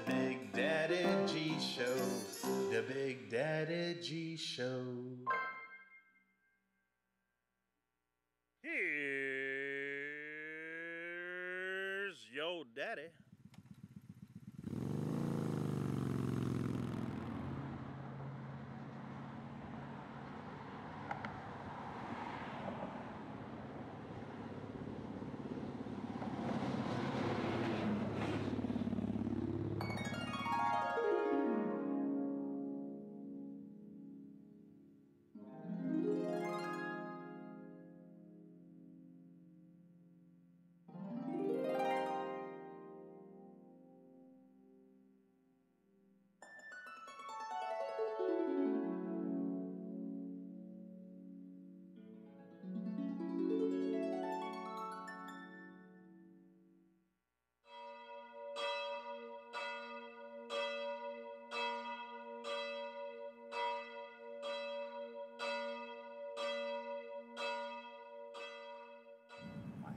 The Big Daddy G Show. The Big Daddy G Show. Here's your daddy.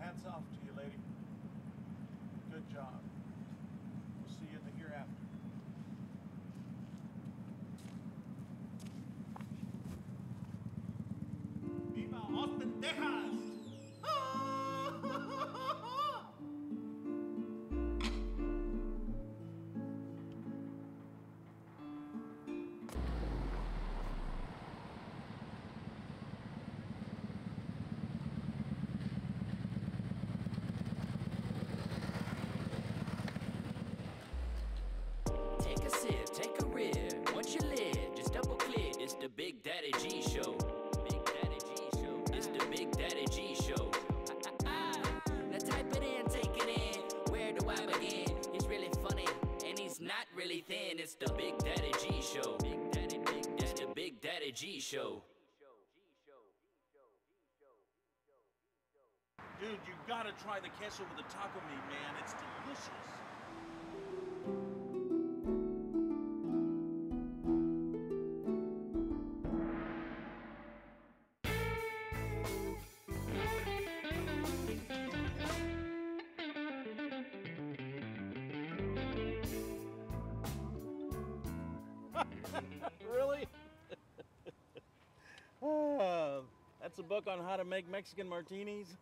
Hats off to you, lady. Good job. We'll see you in the hereafter. Viva Austin, Texas! The Big Daddy G Show. Big Daddy G Show. It's the Big Daddy G Show. Now type it in, take it in. Where do I begin? He's really funny and he's not really thin. It's the Big Daddy G Show. Big Daddy, it's the Big Daddy G Show. Dude, you gotta try the queso with the taco meat, man. It's delicious. Really? That's a book on how to make Mexican martinis.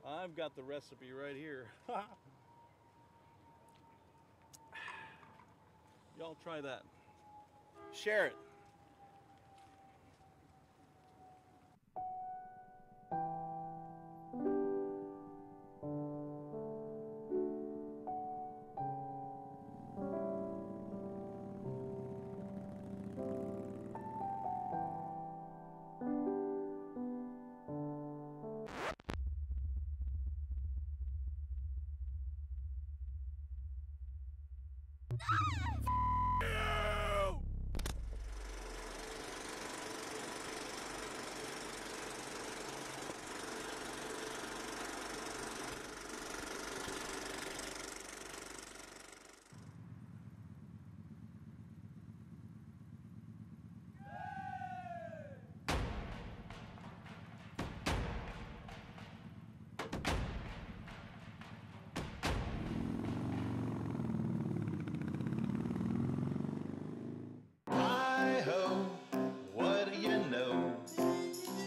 I've got the recipe right here. Y'all try that. Share it.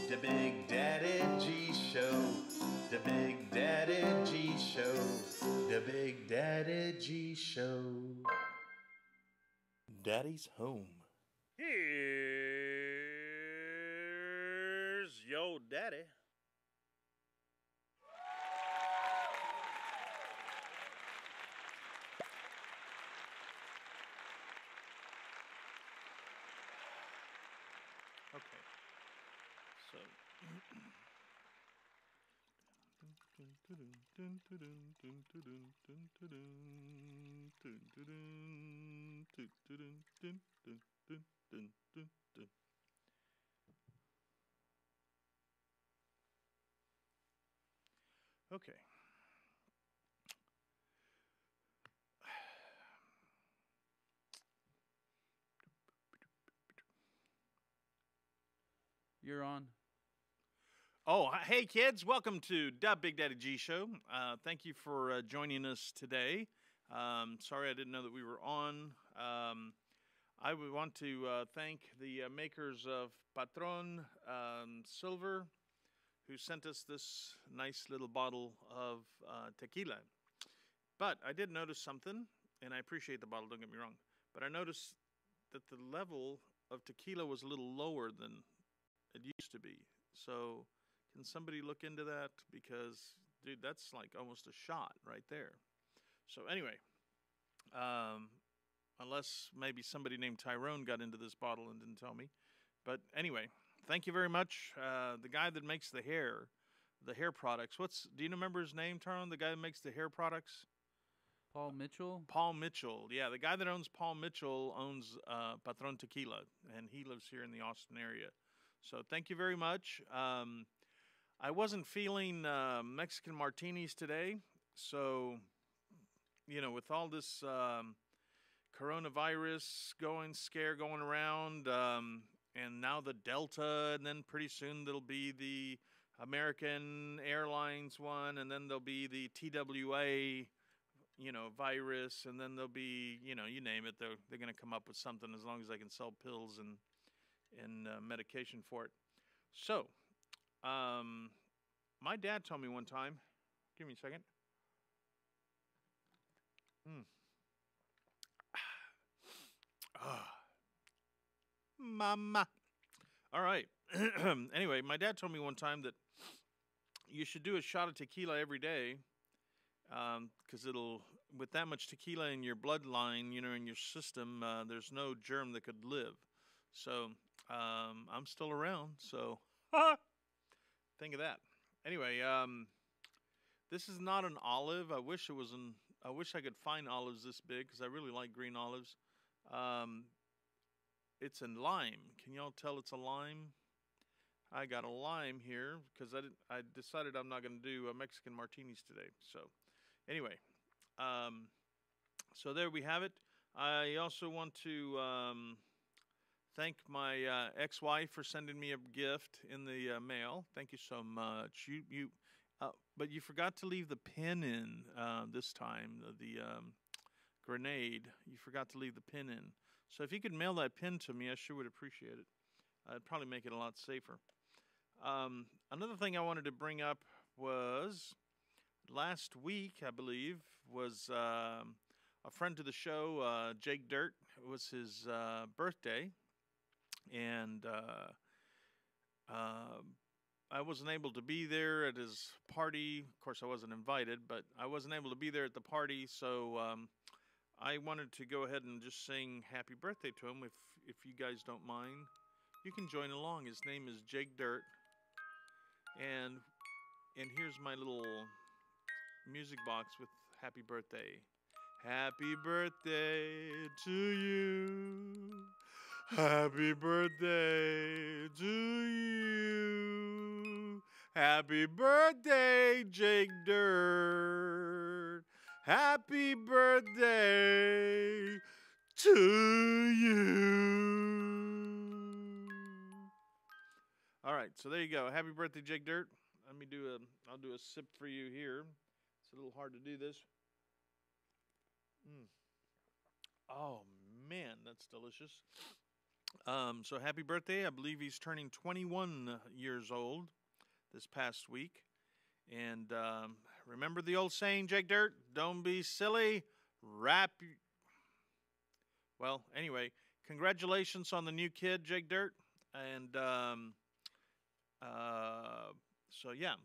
The Big Daddy G Show. The Big Daddy G Show. The Big Daddy G Show. Daddy's home. Here's your daddy. Okay. So. Okay. You're on. Oh, hey kids, welcome to the Big Daddy G Show. Thank you for joining us today. Sorry, I didn't know that we were on. I would want to thank the makers of Patron Silver, who sent us this nice little bottle of tequila. But I did notice something, and I appreciate the bottle, don't get me wrong, but I noticed that the level of tequila was a little lower than it used to be. So can somebody look into that? Because, dude, that's like almost a shot right there. So anyway, unless maybe somebody named Tyrone got into this bottle and didn't tell me. But anyway, thank you very much. The guy that makes the hair products. Do you remember his name, Tyrone? The guy that makes the hair products? Paul Mitchell? Paul Mitchell. Yeah, the guy that owns Paul Mitchell owns Patron Tequila, and he lives here in the Austin area. So thank you very much. I wasn't feeling Mexican martinis today, so, you know, with all this coronavirus going around, and now the Delta, and then pretty soon there'll be the American Airlines one, and then there'll be the TWA, you know, virus, and then there'll be, you know, you name it, they're going to come up with something as long as they can sell pills and medication for it. So, my dad told me one time, give me a second. Mama. All right. Anyway, my dad told me one time that you should do a shot of tequila every day, because with that much tequila in your bloodline, you know, in your system, there's no germ that could live. So I'm still around. So think of that. Anyway, this is not an olive. I wish I could find olives this big, because I really like green olives. It's a lime. Can y'all tell it's a lime? I got a lime here because I decided I'm not going to do Mexican martinis today. So anyway, so there we have it. I also want to thank my ex-wife for sending me a gift in the mail. Thank you so much. But you forgot to leave the pin in this time. The grenade. You forgot to leave the pin in. So if you could mail that pin to me, I sure would appreciate it. It'd probably make it a lot safer. Another thing I wanted to bring up was last week, I believe, was a friend to the show, Jake Dirt. It was his birthday, and I wasn't able to be there at his party. Of course, I wasn't invited, but I wasn't able to be there at the party, so I wanted to go ahead and just sing happy birthday to him, if you guys don't mind. You can join along. His name is Jake Dirt. And here's my little music box with happy birthday. Happy birthday to you. Happy birthday to you. Happy birthday, Jake Dirt. Happy birthday to you. All right, so there you go. Happy birthday, Jake Dirt. I'll do a sip for you here. It's a little hard to do this. Oh man, that's delicious. So happy birthday. I believe he's turning 21 years old this past week. And remember the old saying, Jake Dirt, don't be silly, Well, anyway, congratulations on the new kid, Jake Dirt. And so, yeah,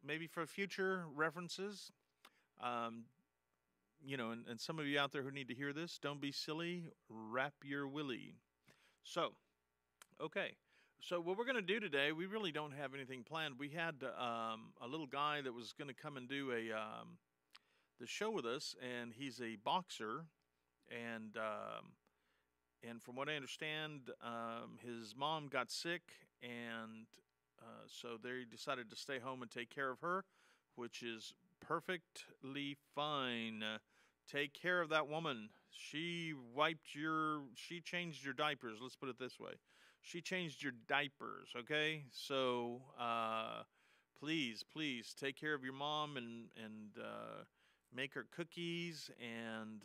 maybe for future references, you know, and some of you out there who need to hear this, don't be silly, wrap your willy. So, okay. So what we're going to do today, we really don't have anything planned. We had a little guy that was going to come and do the show with us, and he's a boxer, and from what I understand, his mom got sick, and so they decided to stay home and take care of her, which is perfectly fine. Take care of that woman. She changed your diapers. Let's put it this way. She changed your diapers, okay? So please take care of your mom and make her cookies and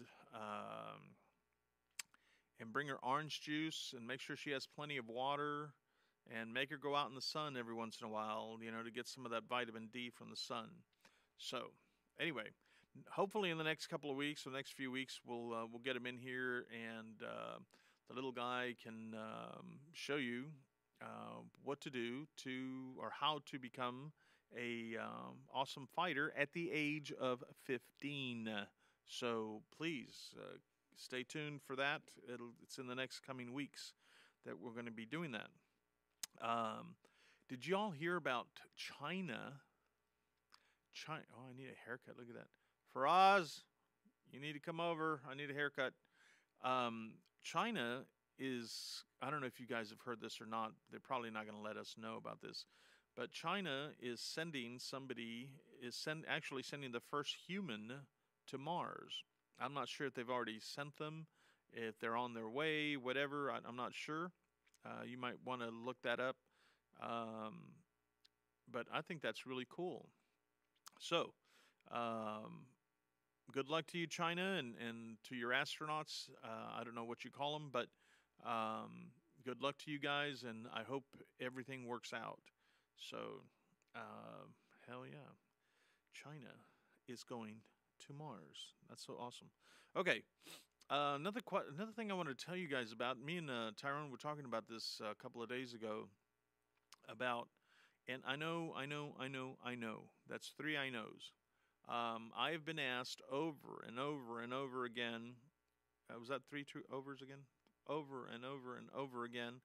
bring her orange juice and make sure she has plenty of water and make her go out in the sun every once in a while, to get some of that vitamin D from the sun. So, anyway, hopefully in the next couple of weeks, or the next few weeks, we'll get him in here, and the little guy can show you what to do or how to become a awesome fighter at the age of 15. So please stay tuned for that. It's in the next coming weeks that we're going to be doing that. Did you all hear about China? Oh, I need a haircut. Look at that. Faraz, you need to come over. I need a haircut. China is, I don't know if you guys have heard this or not. They're probably not going to let us know about this. But China is actually sending the first human to Mars. I'm not sure if they've already sent them, if they're on their way, whatever. I'm not sure. You might want to look that up. But I think that's really cool. So, good luck to you, China, and to your astronauts. I don't know what you call them, but good luck to you guys, and I hope everything works out. So, hell yeah. China is going to Mars. That's so awesome. Okay. Another thing I want to tell you guys about, me and Tyrone were talking about this a couple of days ago about, and I know, that's 3 I knows. I have been asked over and over and over again, was that 3 true overs again? Over and over and over again,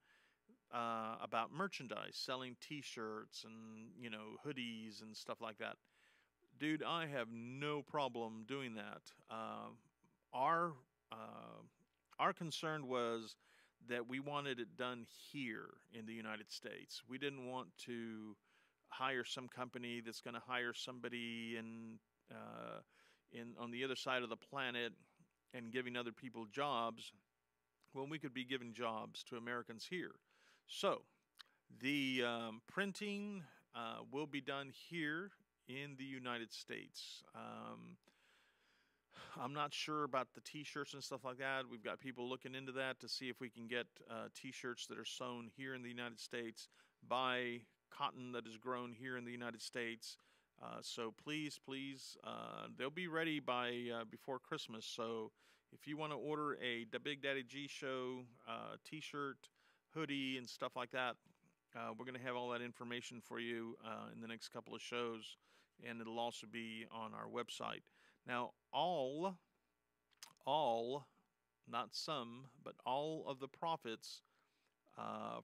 about merchandise, selling t-shirts and, hoodies and stuff like that. Dude, I have no problem doing that. Our concern was that we wanted it done here in the United States. We didn't want to hire some company that's going to hire somebody on the other side of the planet and giving other people jobs when we could be giving jobs to Americans here. So the printing will be done here in the United States. I'm not sure about the t-shirts and stuff like that. We've got people looking into that to see if we can get t-shirts that are sewn here in the United States by cotton that is grown here in the United States. So please, they'll be ready by before Christmas. So if you want to order the Big Daddy G Show t-shirt, hoodie, and stuff like that, we're going to have all that information for you in the next couple of shows, and it'll also be on our website. Now, all, not some, but all of the profits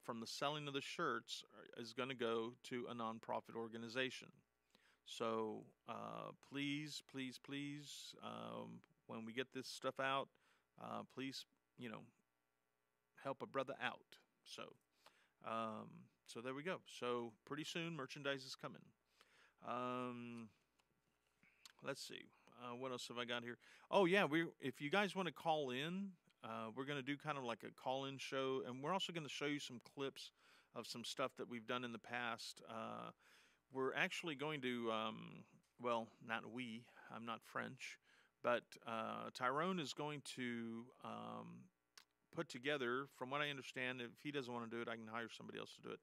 from the selling of the shirts is going to go to a nonprofit organization. So please, when we get this stuff out, please, help a brother out. So there we go. So pretty soon, merchandise is coming. Let's see. What else have I got here? Oh yeah, if you guys want to call in, we're going to do kind of like a call-in show, and we're also going to show you some clips of some stuff that we've done in the past. We're actually going to, well, not we. I'm not French, but Tyrone is going to put together, from what I understand, if he doesn't want to do it, I can hire somebody else to do it.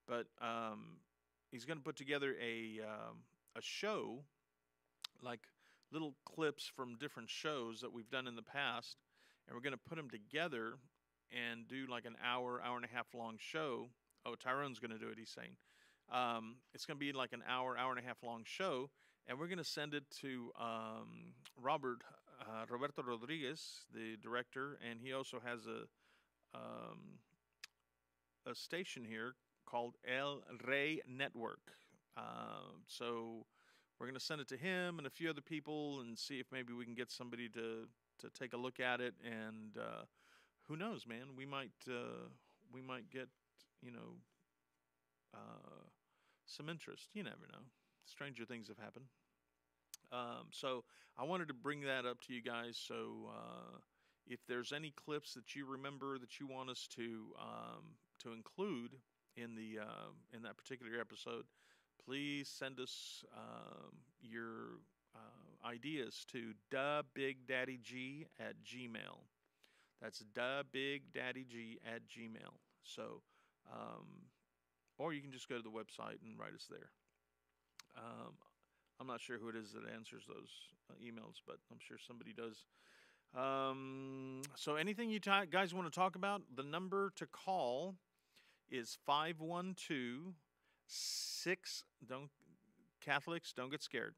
But he's going to put together a show, like little clips from different shows that we've done in the past, and we're going to put them together and do like an hour and a half long show. Oh, Tyrone's going to do it, he's saying. It's going to be like an hour and a half long show, and we're going to send it to Roberto Rodriguez, the director, and he also has a station here called El Rey Network. So we're going to send it to him and a few other people and see if maybe we can get somebody to take a look at it. And who knows, man? We might get some interest. You never know. Stranger things have happened. So I wanted to bring that up to you guys. So if there's any clips that you remember that you want us to include in that particular episode, please send us your ideas to thebigdaddyg@gmail. That's thebigdaddyg@gmail. So, or you can just go to the website and write us there. I'm not sure who it is that answers those emails, but I'm sure somebody does. So anything you guys want to talk about, the number to call is 512-6. Catholics, don't get scared.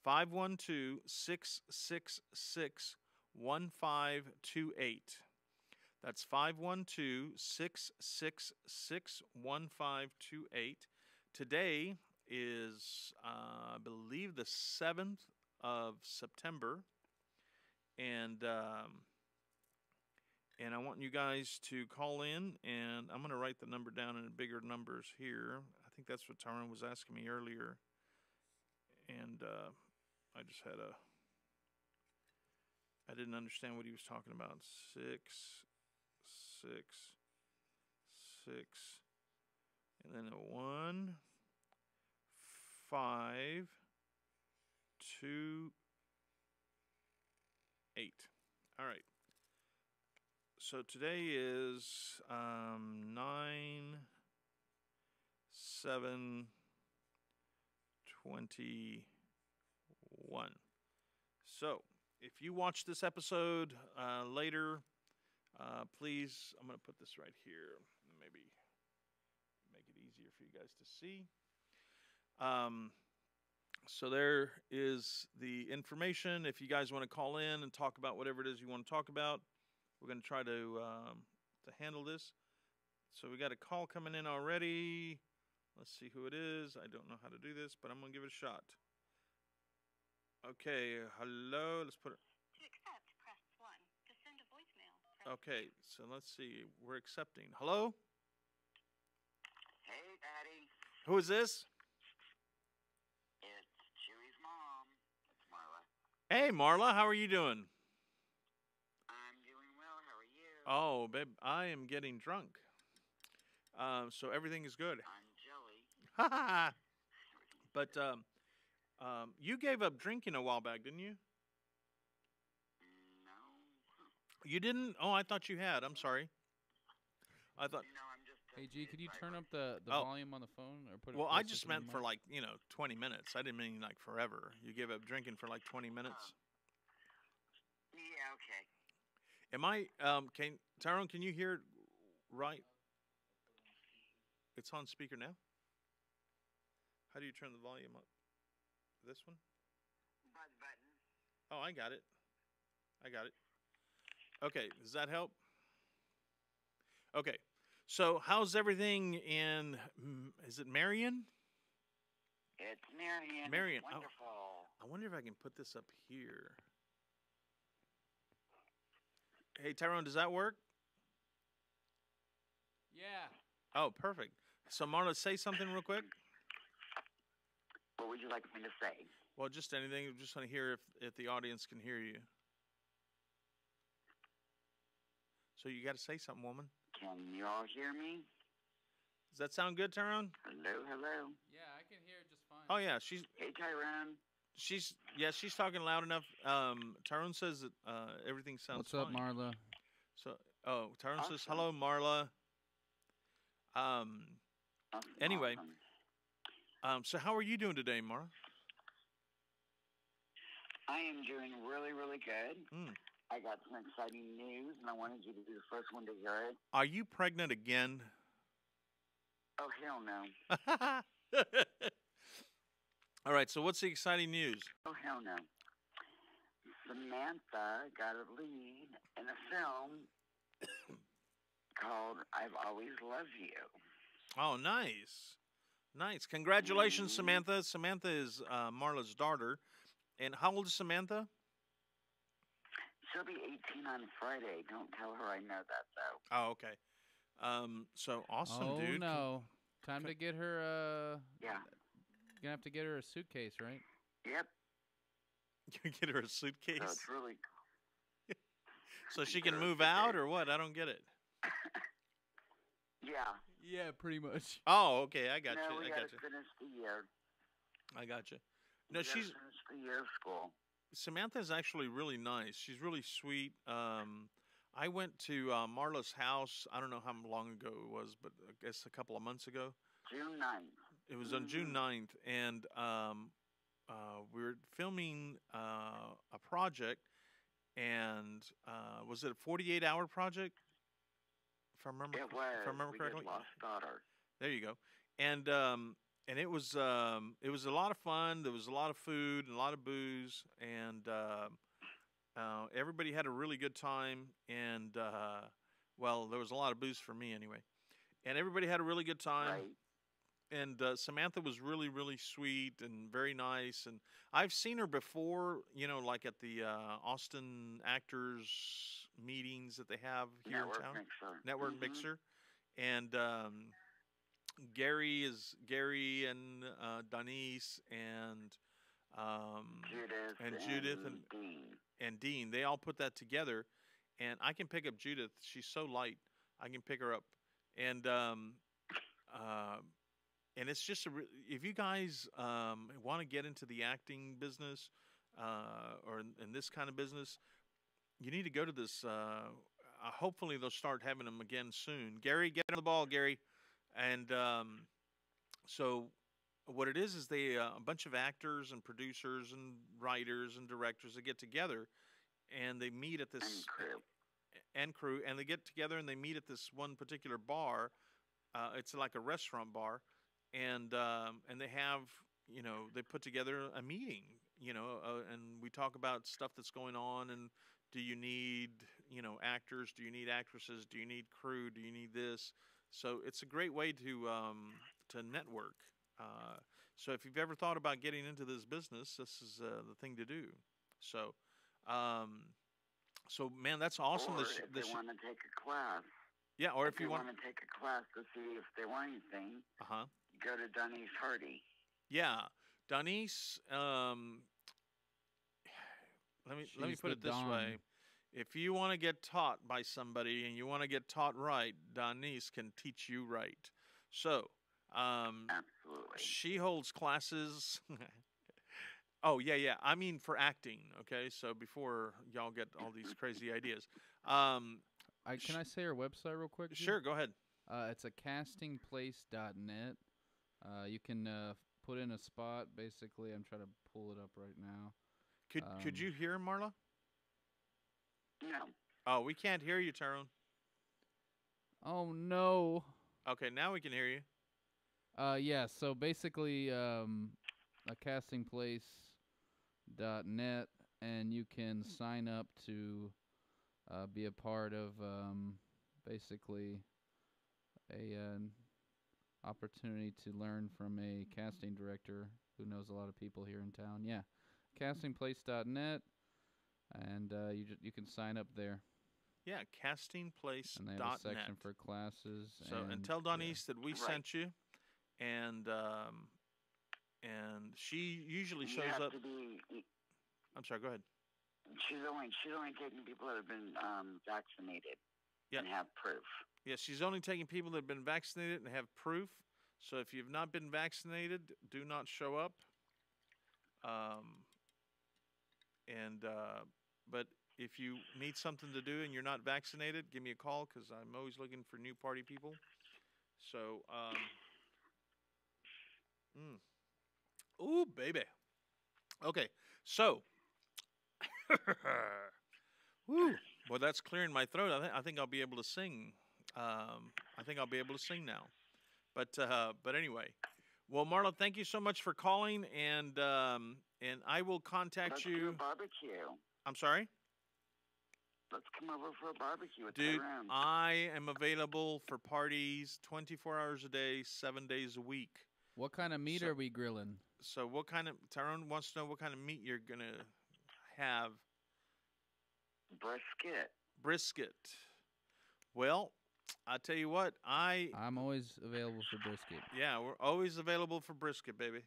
512-666-1528. That's 512-666-1528. Today is, I believe, the 7th of September. And I want you guys to call in, and I'm going to write the number down in bigger numbers here. I think that's what Tyrone was asking me earlier. And I just had I didn't understand what he was talking about. 666, and then a 1, 5, 2, 8. All right. So today is 9/7/21. So if you watch this episode later, please, I'm going to put this right here. Maybe make it easier for you guys to see. So there is the information. If you guys want to call in and talk about whatever it is you want to talk about, we're going to try to handle this. So we got a call coming in already. Let's see who it is. I don't know how to do this, but I'm going to give it a shot. Okay, hello. Let's put it. To accept, press 1. To send a voicemail, press Okay, so let's see. We're accepting. Hello? Hey, Daddy. Who is this? It's Chewy's mom. It's Marla. Hey, Marla. How are you doing? I'm doing well. How are you? Oh, babe, I am getting drunk. So everything is good. I'm jelly. Ha ha! But you gave up drinking a while back, didn't you? No. You didn't? Oh, I thought you had. I'm sorry. I thought. No, I'm just. Hey, G, could you turn up the Oh. volume on the phone or put it? Well, I closer just to the meant for mic? 20 minutes. I didn't mean like forever. You gave up drinking for 20 minutes. Yeah, okay. Am I? Tyrone, can you hear it right? It's on speaker now. How do you turn the volume up? This one? Buzz button. Oh, I got it. Okay, does that help? Okay, so how's everything in? Is it Marion? It's Marion. Marion, It's oh. wonderful. I wonder if I can put this up here. Hey, Tyrone, does that work? Yeah. Oh, perfect. So, Marla, say something real quick. What would you like me to say? Well, just anything. Just want to hear if the audience can hear you. So you got to say something, woman. Can you all hear me? Does that sound good, Tyrone? Hello, hello. Yeah, I can hear it just fine. Oh yeah, Hey, Tyrone. she's talking loud enough. Tyrone says that everything sounds What's up, fine. Marla? So, Tyrone says Awesome. hello, Marla. Awesome, Anyway. awesome. So how are you doing today, Marla? I am doing really, really good. Mm. I got some exciting news, and I wanted you to be the first one to hear it. Are you pregnant again? Oh, hell no. All right. So what's the exciting news? Oh, hell no. Samantha got a lead in a film called I've Always Loved You. Oh, nice. Nice. Congratulations, Samantha. Samantha is Marla's daughter. And how old is Samantha? She'll be 18 on Friday. Don't tell her I know that, though. Oh, okay. So awesome, oh dude. no! Time to get her. Yeah. Gonna have to get her a suitcase, right? Yep. You get her a So suitcase it's really cool. so she can Get her a move out, suitcase. or what? I don't get it. Yeah. Yeah, pretty much. Oh, okay. I got no, you. we I gotta got you. finish the year. I got you. No, We gotta she's finish the year of school. Samantha's actually really nice. She's really sweet. I went to Marla's house. I don't know how long ago it was, but I guess a couple of months ago. June 9th. It was on June 9th, and we were filming a project, and was it a 48-hour project? If I remember, It was. if I remember We correctly. did Lost Daughter. There you go. And it was a lot of fun. There was a lot of food and a lot of booze, and everybody had a really good time. And well, there was a lot of booze for me anyway. And everybody had a really good time. Right. And Samantha was really, really sweet and very nice. And I've seen her before, you know, like at the Austin actors meetings that they have here Network in town. Mixer. Network Mhm. Mixer. And Gary and Denise and Judith and Dean. and Dean. They all put that together, and I can pick up Judith. She's so light. I can pick her up, and it's just if you guys want to get into the acting business or in this kind of business, you need to go to this. Hopefully, they'll start having them again soon. Gary, get on the ball, Gary. And so, what it is they a bunch of actors and producers and writers and directors that get together, and they meet at this And crew. and they get together and they meet at this one particular bar. It's like a restaurant bar, and they have they put together a meeting, and we talk about stuff that's going on and. Do you need, actors? Do you need actresses? Do you need crew? Do you need this? So it's a great way to network. So if you've ever thought about getting into this business, this is the thing to do. So, man, that's awesome. Or if they want to take a class. Yeah, or if they you want to take a class to see if they want anything, go to Denise Hardy. Yeah, Denise. Let me put it this way. If you want to get taught by somebody and you want to get taught right, Denise can teach you right. So, Absolutely. She holds classes. Oh, yeah. I mean for acting, okay? So before y'all get all these crazy ideas. Can I say her website real quick? Sure, go ahead. It's a castingplace.net. You can put in a spot, basically. I'm trying to pull it up right now. Could you hear Marla? No. Oh, we can't hear you, Tyrone. Oh, no. Okay, now we can hear you. Yeah, so basically a castingplace.net, and you can sign up to be a part of basically a opportunity to learn from a casting director who knows a lot of people here in town. Yeah, castingplace.net, and you can sign up there. Yeah, castingplace.net. And they have a section for classes. So and tell Denise that we sent you, and she usually shows up. I'm sorry. Go ahead. She's only taking people that have been vaccinated and have proof. Yeah, she's only taking people that have been vaccinated and have proof. So if you've not been vaccinated, do not show up. But if you need something to do and you're not vaccinated, give me a call because I'm always looking for new party people. So, ooh, baby. Okay, so, woo. Well, that's clearing my throat. I think I'll be able to sing. I think I'll be able to sing now. But anyway, well, Marla, thank you so much for calling, and I will contact you. Let's do a barbecue. I'm sorry? Let's come over for a barbecue with Dude, Tyrone. I am available for parties 24 hours a day, 7 days a week. What kind of meat are we grilling? So what kind of, Tyrone wants to know what kind of meat you're going to have. Brisket. Well, I tell you what, I'm always available for brisket. Yeah, we're always available for brisket, baby.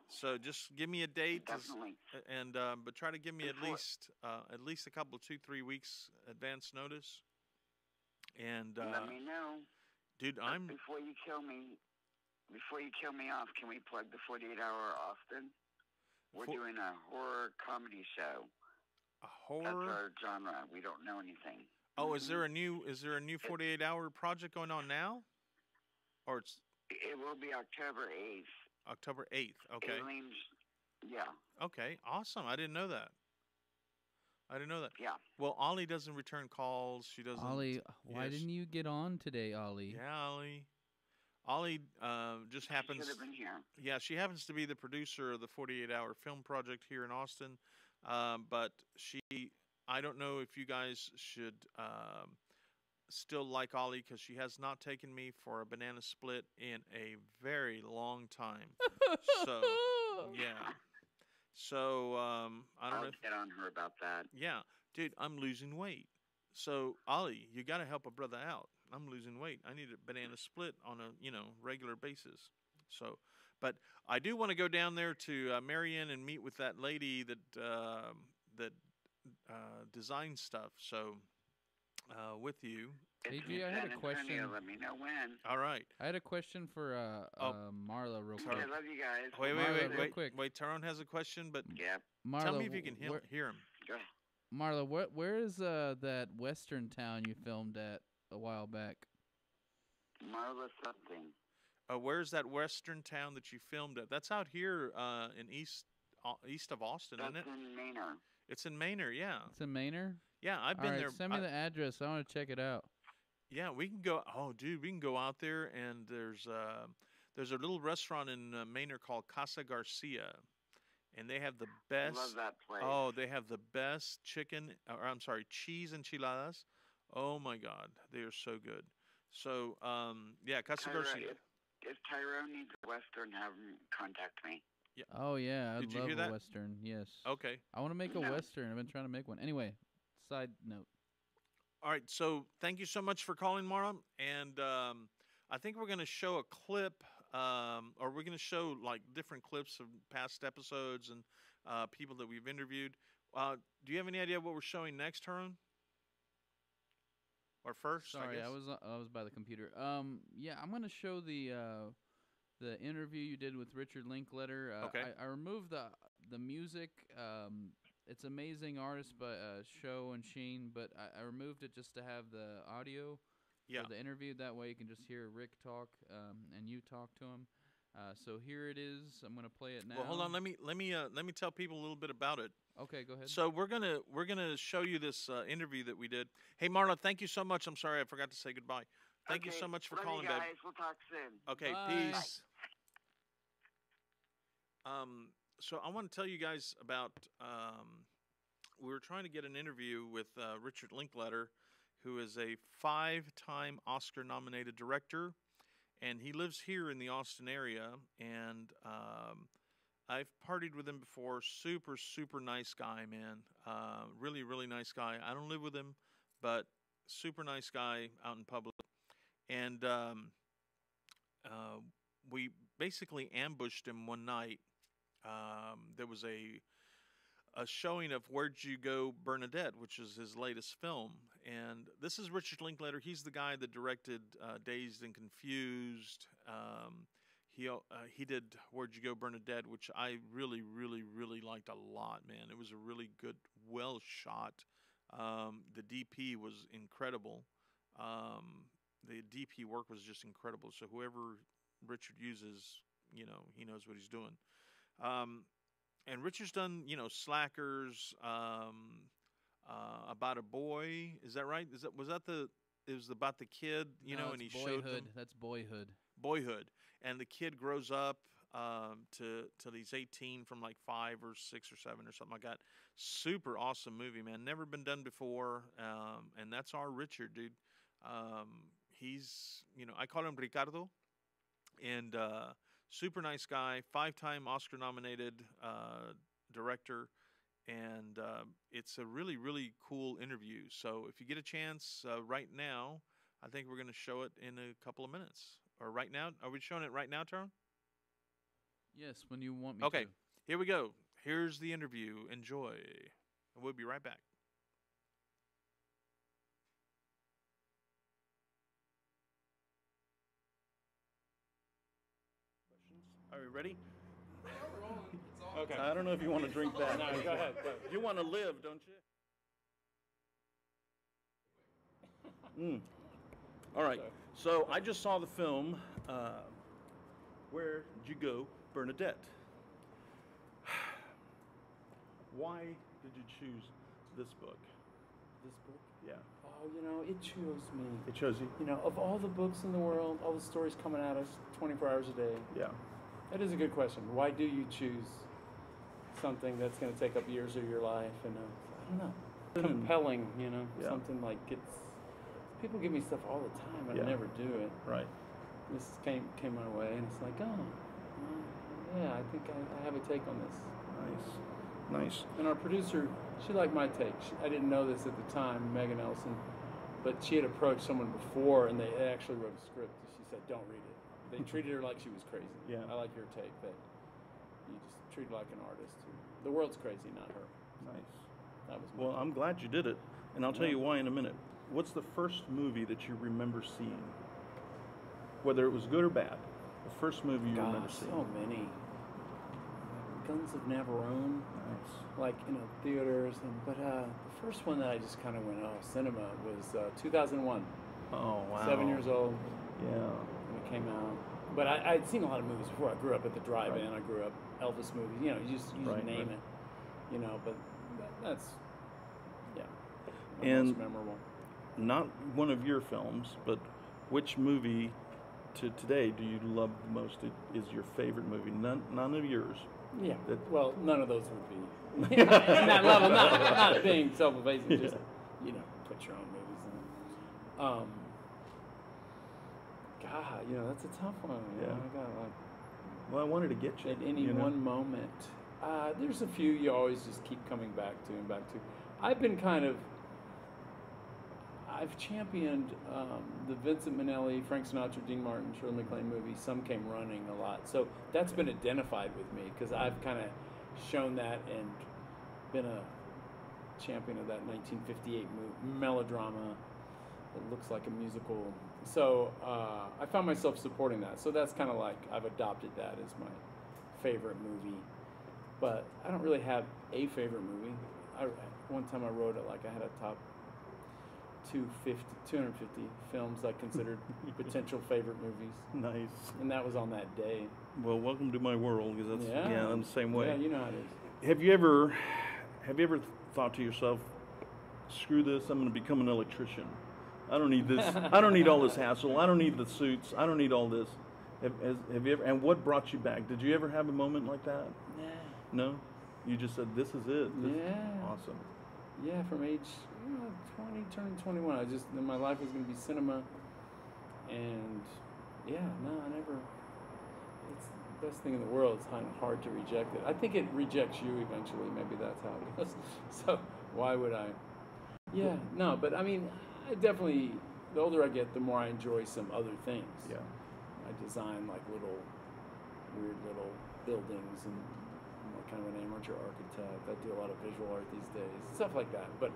So just give me a date, and but try to give me at least a couple, 2-3 weeks advance notice. And let me know, dude. Before you kill me off, can we plug the 48-hour Austin? We're For- doing a horror comedy show. A That's horror. our genre. We don't know anything. Oh, is there Mhm. a new 48-hour project going on now, or it's It will be October 8th. October 8th? Okay. Aliens. Yeah. Okay. Awesome. I didn't know that. I didn't know that. Yeah. Well, Ollie doesn't return calls. She doesn't. Ollie, why yes. didn't you get on today, Ollie? Yeah, Ollie. Ollie just happens. Should have been here. Yeah, she happens to be the producer of the 48-hour film project here in Austin. But I don't know if you guys should still like Ollie because she has not taken me for a banana split in a very long time. So, yeah. So, I don't I'll know. get on her about that. Yeah, dude, I'm losing weight. So, Ollie, you got to help a brother out. I'm losing weight. I need a banana split on a, regular basis. So, but I do want to go down there to Marion and meet with that lady that designs stuff. So, with you. It's AJ, in I had San a Antonio. question. Let me know when. All right. I had a question for Marla real quick. I love you guys. Wait, Marla, real quick. Wait. Tyrone has a question, but Yep. Marla, tell me if you can where, hear him. Go. Marla, where is that western town you filmed at a while back? Marla something. Where's that western town that you filmed at? That's out here in east of Austin, That's isn't it? in Manor. It's in Manor, yeah. It's in Manor. Yeah, I've All been right, there. send me the address. I want to check it out. Yeah, we can go. Oh, dude, we can go out there, and there's a little restaurant in Manor called Casa Garcia, and they have the best. Love that place. Oh, they have the best chicken, or I'm sorry, cheese enchiladas. Oh my God, they are so good. So, yeah, Casa Garcia. If Tyrone needs a Western, have him contact me. Oh yeah, Did I'd you love hear a that? western. Yes. Okay. I want to make a No. western. I've been trying to make one. Anyway, side note. All right. So, thank you so much for calling, Mara. And I think we're going to show a clip, or we're going to show like different clips of past episodes and people that we've interviewed. Do you have any idea what we're showing next, Tyrone? Or first? Sorry, I I guess? was by the computer. Yeah, I'm gonna show the interview you did with Richard Linkletter. Okay. I removed the music. It's amazing artist, but Show and Sheen. But I removed it just to have the audio Yeah. for the interview. That way you can just hear Rick talk and you talk to him. So here it is. I'm gonna play it now. Well, hold on. Let me tell people a little bit about it. Okay, go ahead. So we're gonna show you this interview that we did. Hey, Marla, thank you so much. I'm sorry I forgot to say goodbye. Thank you Okay, so much for love calling, you babe. guys. We'll talk soon. Okay, Bye. peace. So I want to tell you guys about. We were trying to get an interview with Richard Linkletter, who is a 5-time Oscar-nominated director, and he lives here in the Austin area. And I've partied with him before. Super, super nice guy, man. Really, really nice guy. I don't live with him, but super nice guy out in public. And we basically ambushed him one night. There was a showing of Where'd You Go, Bernadette, which is his latest film. And this is Richard Linkletter. He's the guy that directed Dazed and Confused. He did Where'd You Go, Bernadette, which I really, really, really liked a lot, man. It was a really good, well shot. The DP was incredible. The DP work was just incredible. So whoever Richard uses, he knows what he's doing. And Richard's done, Slackers, About a Boy. Is that right? It was about the kid, No, and he it's showed Boyhood. them That's Boyhood. Boyhood, and the kid grows up till he's 18 from like 5 or 6 or 7 or something like that. Super awesome movie, man. Never been done before, and that's our Richard, dude. He's, I call him Ricardo, and super nice guy, 5-time Oscar-nominated director, and it's a really, really cool interview. So if you get a chance right now, I think we're going to show it in a couple of minutes. Or right now? Are we showing it right now, Tyrone? Yes, when you want me Okay, to. here we go. Here's the interview. Enjoy. And we'll be right back. Are we ready? It's on. Okay. I don't know if you want to drink that. No, go ahead. You want to live, don't you? All right. So I just saw the film. Where Did You Go, Bernadette? Why did you choose this book? This book? Yeah. Oh, you know, it chose me. It chose you? You know, of all the books in the world, all the stories coming at us 24 hours a day. Yeah. That is a good question. Why do you choose something that's going to take up years of your life? And I don't know, compelling. You know, Yeah. something like it's. People give me stuff all the time, and Yeah. I never do it. Right. This came my way, and it's like, oh, well, yeah, I think I have a take on this. Nice. And our producer, she liked my take. I didn't know this at the time, Megan Nelson, but she had approached someone before, and they actually wrote a script. And she said, "Don't read it." They treated her like she was crazy. Yeah. I like your take that you just treat her like an artist. The world's crazy, not her. Nice. That was my Well, take. I'm glad you did it, and I'll tell Yeah. you why in a minute. What's the first movie that you remember seeing? Whether it was good or bad, the first movie you remember seeing. so many. Guns of Navarone. Nice. Like theaters, but the first one that I just kind of went, oh, cinema was 2001. Oh, wow. 7 years old Yeah. when it came out. But I'd seen a lot of movies before. I grew up at the drive-in. Right. I grew up Elvis movies. You know, you just Right, name right. it. You know, but that's my And- most memorable. Not one of your films, but which movie to today do you love the most? Is your favorite movie? None of yours. Yeah. That- Well, none of those would be in that level. Not being self-effacing. Yeah. Just put your own movies in. God, that's a tough one. Yeah. I got like Well, I wanted to get you. at any you know? one moment. There's a few you always just keep coming back to and back to. I've championed the Vincent Minnelli, Frank Sinatra, Dean Martin, Shirley MacLaine movies. Some Came Running a lot. So that's been identified with me because I've kind of shown that and been a champion of that 1958 melodrama that looks like a musical. So I found myself supporting that. So that's kind of like I've adopted that as my favorite movie. But I don't really have a favorite movie. One time I wrote it like I had a top 250 films I considered potential favorite movies. Nice. And that was on that day. Well, welcome to my world, because that's I'm the same way. Yeah, you know how it is. Have you ever thought to yourself, screw this, I'm going to become an electrician. I don't need this. I don't need all this hassle. I don't need the suits. I don't need all this. Have you ever? And what brought you back? Did you ever have a moment like that? Nah. No. You just said, "This is it." Yeah. Awesome. Yeah, from age 20, turning 21, my life was going to be cinema. And yeah, no, I never. It's the best thing in the world. It's kind of hard to reject it. I think it rejects you eventually. Maybe that's how it goes. So why would I? Yeah, no, but I mean, I definitely. The older I get, the more I enjoy some other things. Yeah. I design like weird little buildings, and I'm like kind of an amateur architect. I do a lot of visual art these days, stuff like that. But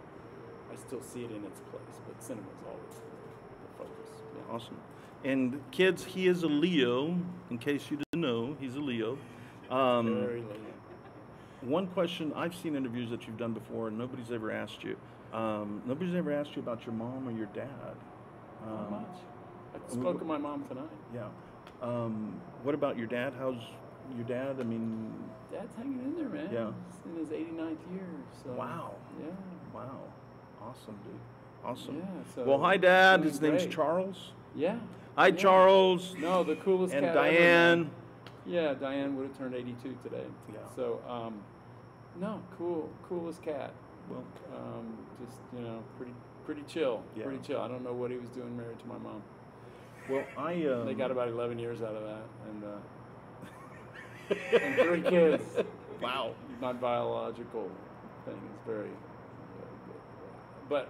I still see it in its place. But cinema's always the focus. Yeah. Awesome. And kids, he is a Leo. In case you didn't know, he's a Leo. Very late. One question, I've seen interviews that you've done before, and nobody's ever asked you. Nobody's ever asked you about your mom or your dad. Not much. I spoke to my mom tonight. Yeah. What about your dad? How's your dad? I mean, Dad's hanging in there, man. Yeah. He's in his 89th year. So Wow. Yeah. wow. Awesome, dude. Awesome. Yeah. So Well, hi, Dad. doing His name's great. Charles. Yeah. Hi, Yeah. Charles. No, the coolest And cat ever, Diane. man. Yeah, Diane would have turned 82 today. Yeah. So, no, coolest cat. Well, Just pretty chill. Yeah. Pretty chill. I don't know what he was doing married to my mom. well, I. They got about 11 years out of that, and 3 kids. Wow. Not biological thing is very, but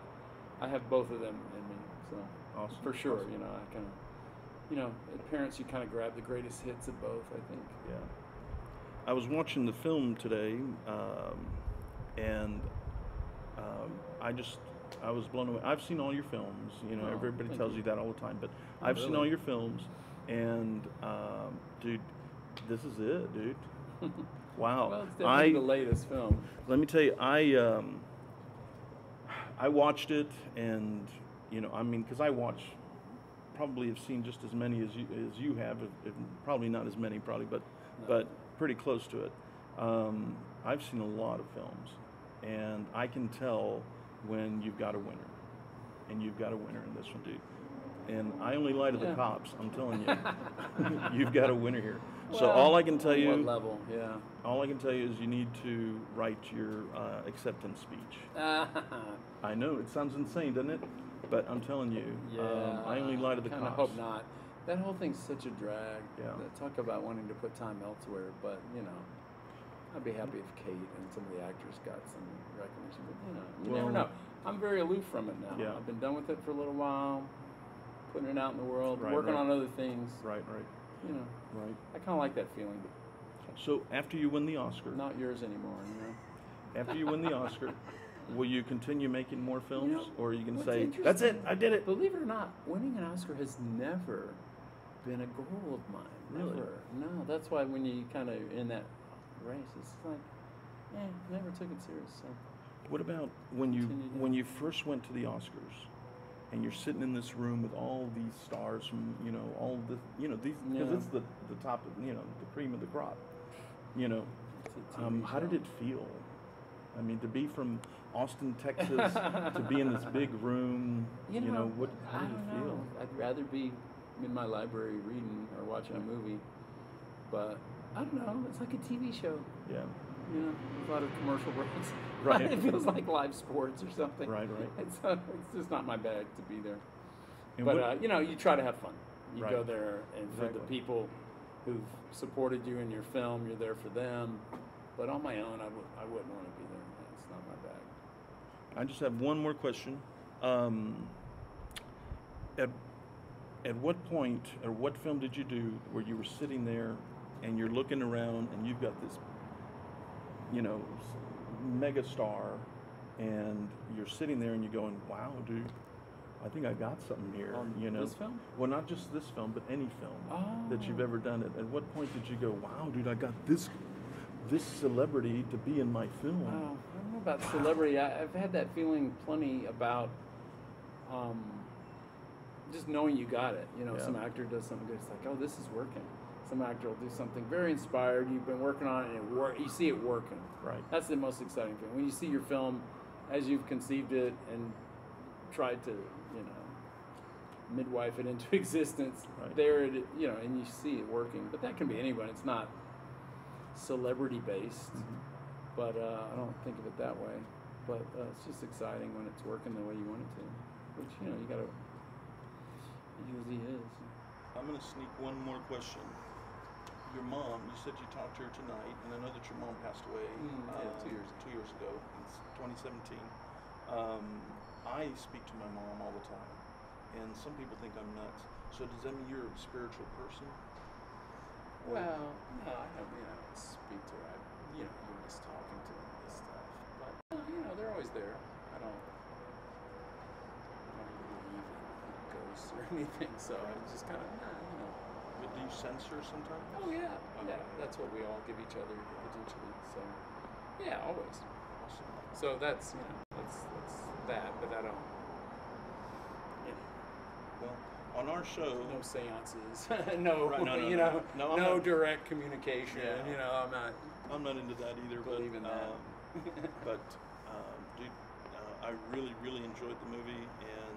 I have both of them in me, so Awesome. for sure. Awesome. I kind of, as parents, you kind of grab the greatest hits of both. I think. Yeah. I was watching the film today, and I was blown away. I've seen all your films. Oh, Everybody thank tells you. you that all the time, but I've seen really? all your films, and dude, this is it, dude. Wow. Well, it's definitely the latest film. Let me tell you, I watched it, and I mean, because I probably have seen just as many as you have, if probably not as many, but pretty close to it. I've seen a lot of films, and I can tell when you've got a winner, and you've got a winner in this one, dude. And I only lie to the cops. I'm telling you, you've got a winner here. So Well, all I can tell on you, what level? Yeah. all I can tell you is you need to write your acceptance speech. I know it sounds insane, doesn't it? But I'm telling you, Yeah. I only lie to the I cops. hope not. That whole thing's such a drag. Yeah. Talk about wanting to put time elsewhere, but I'd be happy if Kate and some of the actors got some recognition. But you never Well, know. I'm very aloof from it now. Yeah. I've been done with it for a little while, putting it out in the world, Right, working right. on other things. Right. Right. I kind of like that feeling. So after you win the Oscar, Not yours anymore. after you win the Oscar, will you continue making more films, know, or are you going to what's say, "That's it, interesting- I did it"? Believe it or not, winning an Oscar has never been a goal of mine. Really? Never. No, that's why when you kind of in that race, it's like, never took it serious. So. What about when you Continue doing when you first went to the Oscars, and you're sitting in this room with all these stars from all the these because Yeah. it's the top of the cream of the crop. It's a TV How did show. it feel? I mean, to be from Austin, Texas, to be in this big room. How I did it don't feel? know. I'd rather be in my library reading or watching a movie, but I don't know. It's like a TV show. Yeah. A lot of commercial breaks. Right. It feels like live sports or something. Right. It's just not my bag to be there. And But what- you try to have fun. You Right. go there, and for the Exactly. people who've supported you in your film, you're there for them. But on my own, I wouldn't want to be there. It's not my bag. I just have one more question. At what point, or what film did you do where you were sitting there and you're looking around and you've got this, mega star, and you're sitting there and you're going, "Wow, dude, I think I got something here." On this film? Well, not just this film, but any film that you've Oh. ever done. At what point did you go, "Wow, dude, I got this celebrity to be in my film"? Wow, I don't know about celebrity. I've had that feeling plenty about just knowing you got it. Yeah. Some actor does something good. It's like, oh, this is working. Some actor will do something very inspired. You've been working on it, and you see it working. Right. That's the most exciting thing. When you see your film as you've conceived it and tried to, midwife it into existence, Right. there it, and you see it working. But that can be anyone. It's not celebrity based. But I don't think of it that way. But it's just exciting when it's working the way you want it to, which you gotta. It usually is. I'm going to sneak one more question. Your mom, you said you talked to her tonight, and I know that your mom passed away 2 years ago. It's 2017. I speak to my mom all the time, and some people think I'm nuts. So does that mean you're a spiritual person? Well, no, I don't speak to her. You miss talking to her and this stuff. But, they're always there. I don't believe in ghosts or anything, so I'm just kind of, But do you sense her sometimes? Oh, yeah. Okay. Yeah, that's what we all give each other potentially. So, yeah, always. Awesome. So that's, that's that, but I don't, Well, on our show, no seances, no, Right, no, no, I'm not- direct communication. Yeah. I'm not I'm not into that either. believe in that. But dude, I really, really enjoyed the movie, and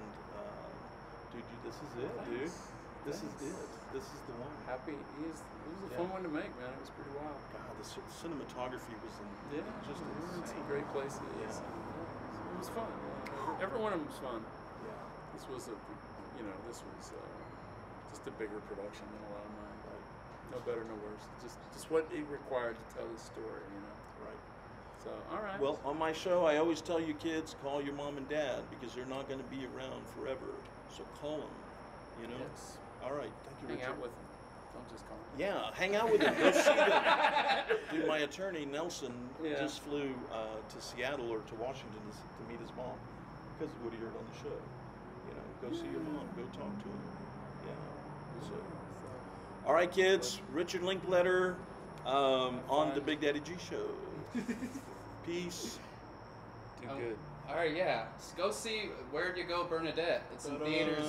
dude, this is it, dude. This is Thanks. it. This is the one. Happy. It was a Yeah. fun one to make, man. It was pretty wild. God, the cinematography was just we were in some insane. great places. Yeah. It was fun. Every one of them was fun. Yeah. This was this was just a bigger production than a lot of mine. No better, no worse. Just what it required to tell this story, Right. So, all right. Well, on my show, I always tell you kids, call your mom and dad because they're not going to be around forever. So call them. Yes. All right. Thank you, Hang Richard. out with them. Don't just call them. Yeah, hang out with him. Go see them. Dude, my attorney, Nelson, Yeah. just flew to Seattle or to Washington to meet his mom because of what he heard on the show. Go see your mom. Go talk to him. Yeah. So, all right, kids. Richard Linkletter, On the Big Daddy G Show. Peace. Too Oh, good. All right, yeah. Go see Where'd You Go, Bernadette. It's in theaters.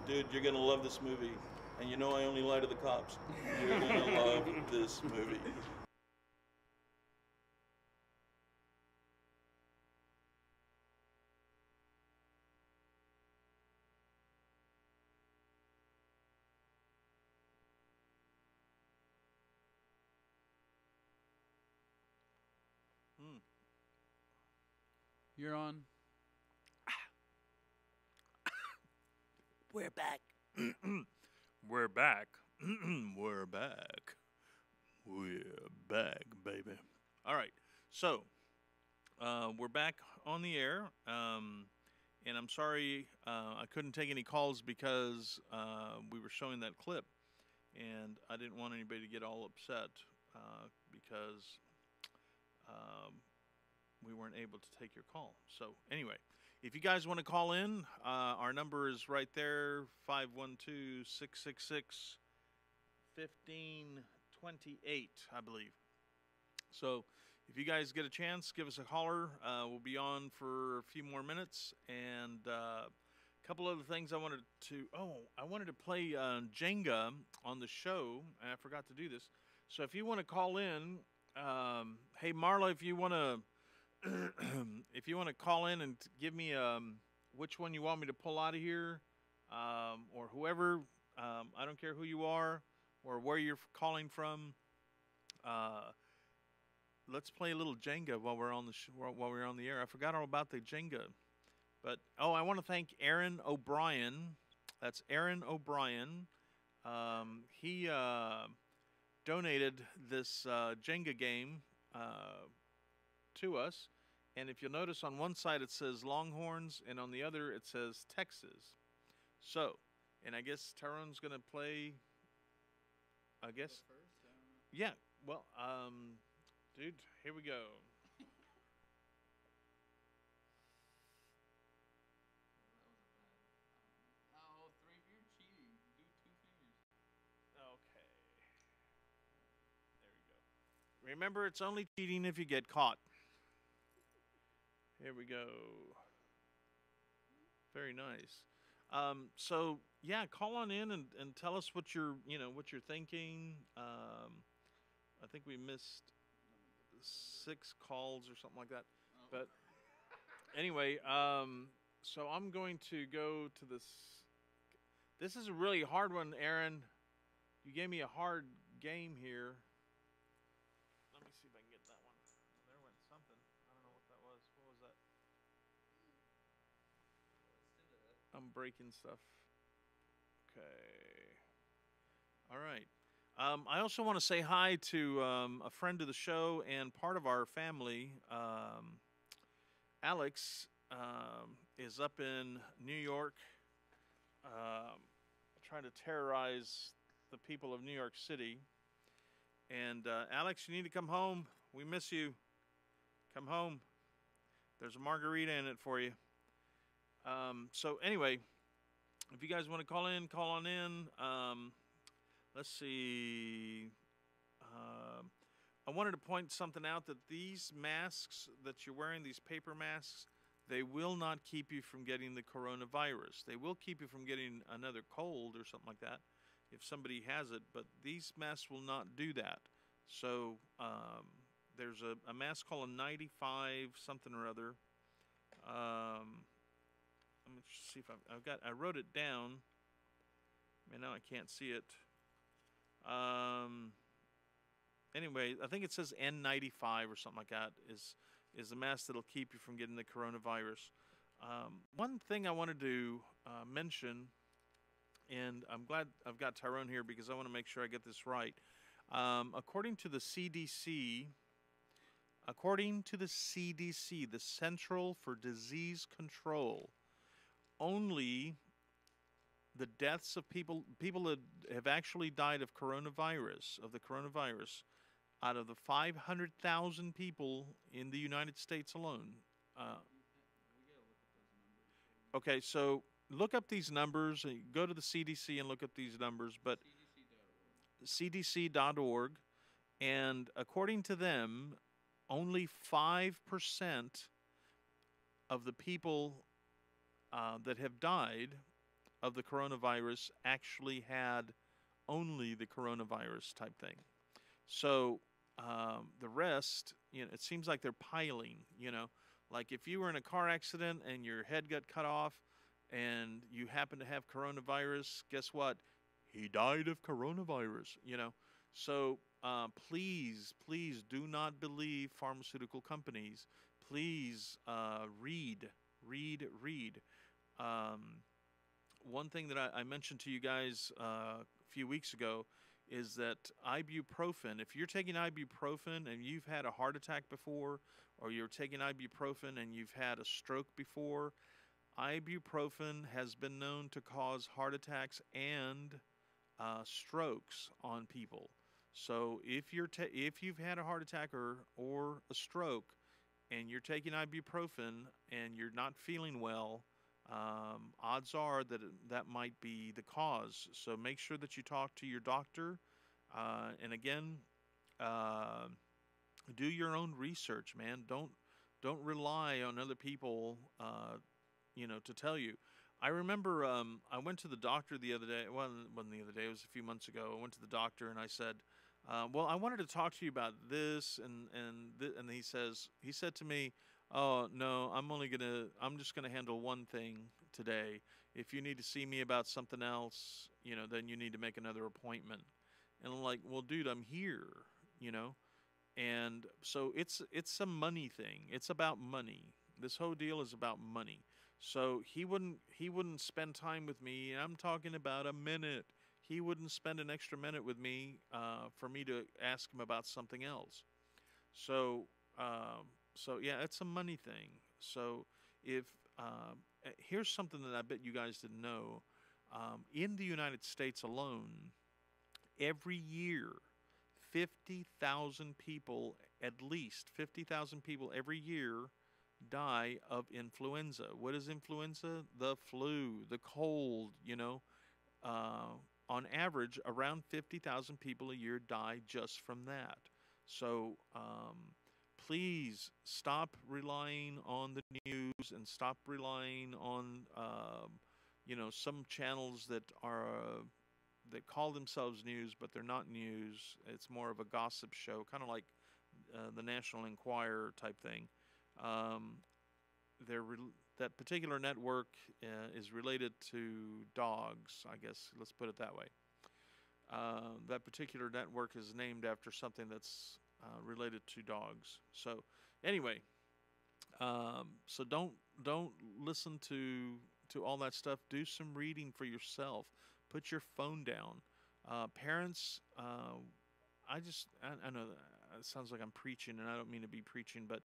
Dude, you're gonna love this movie. And you know I only lie to the cops. You're gonna love this movie. You're on. We're back. We're back. We're back. We're back, baby. All right. So, we're back on the air. And I'm sorry I couldn't take any calls because we were showing that clip. And I didn't want anybody to get all upset because we weren't able to take your call. So, anyway. If you guys want to call in, our number is right there, 512-666-1528, I believe. So if you guys get a chance, give us a holler. We'll be on for a few more minutes. And a couple other things I wanted to play Jenga on the show. And I forgot to do this. So if you want to call in, hey, Marla, if you want to... if you want to call in and give me which one you want me to pull out of here, or whoever, I don't care who you are or where you're calling from. Let's play a little Jenga while we're on the while we're on the air. I forgot all about the Jenga, but I want to thank Aaron O'Brien. That's Aaron O'Brien. He donated this Jenga game to us, and if you'll notice, on one side it says Longhorns and on the other it says Texas. So, and I guess Tyrone's gonna play, I guess. Yeah, well, dude, here we go. Okay, there we go. Remember, it's only cheating if you get caught. Here we go. Very nice. So yeah, call on in and tell us what you're thinking. I think we missed 6 calls or something like that. But anyway, so I'm going to go to this. This is a really hard one, Aaron. You gave me a hard game here. Let me see if I can get that one. There went something. I don't know what that was. What was that? I'm breaking stuff. Okay. All right. I also want to say hi to a friend of the show and part of our family. Alex is up in New York trying to terrorize the people of New York City. And Alex, you need to come home. We miss you. Come home. There's a margarita in it for you. So anyway, if you guys want to call on in. Let's see. I wanted to point something out, that these masks that you're wearing, these paper masks, they will not keep you from getting the coronavirus. They will keep you from getting another cold or something like that if somebody has it, but these masks will not do that. So there's a mask called a 95 something or other. Let me see if I wrote it down. Man, now I can't see it. Anyway, I think it says N95 or something like that is the mask that'll keep you from getting the coronavirus. One thing I wanted to mention, and I'm glad I've got Tyrone here because I want to make sure I get this right. According to the CDC, the Central for Disease Control, only the deaths of people that have actually died of the coronavirus, out of the 500,000 people in the United States alone. Okay, so look up these numbers. Go to the CDC and look up these numbers, but CDC.org, And according to them, only 5% of the people that have died of the coronavirus actually had only the coronavirus type thing. So the rest, it seems like they're piling, like if you were in a car accident and your head got cut off and you happen to have coronavirus, guess what? He died of coronavirus. So please, please do not believe pharmaceutical companies. Please read. One thing that I mentioned to you guys a few weeks ago is that ibuprofen, if you're taking ibuprofen and you've had a heart attack before, or you're taking ibuprofen and you've had a stroke before, ibuprofen has been known to cause heart attacks and strokes on people. So if you've had a heart attack or a stroke and you're taking ibuprofen and you're not feeling well, odds are that might be the cause. So make sure that you talk to your doctor. And again, do your own research, man. Don't rely on other people, to tell you. I remember I went to the doctor the other day. Well, it wasn't the other day. It was a few months ago. I went to the doctor and I said, "Well, I wanted to talk to you about this." And he said to me, "Oh no, I'm just gonna handle one thing today. If you need to see me about something else, then you need to make another appointment." And I'm like, "Well, dude, I'm here. And so it's a money thing. It's about money. This whole deal is about money. So he wouldn't spend time with me. And I'm talking about a minute. He wouldn't spend an extra minute with me for me to ask him about something else. So yeah, it's a money thing. So if here's something that I bet you guys didn't know. In the United States alone, every year, 50,000 people, at least 50,000 people every year die of influenza. What is influenza? The flu, the cold, on average, around 50,000 people a year die just from that. So please stop relying on the news and stop relying on, some channels that call themselves news, but they're not news. It's more of a gossip show, kind of like the National Enquirer type thing. That particular network is related to dogs, I guess. Let's put it that way. That particular network is named after something that's related to dogs. So, anyway, so don't listen to all that stuff. Do some reading for yourself. Put your phone down. Parents, I know it sounds like I'm preaching, and I don't mean to be preaching, but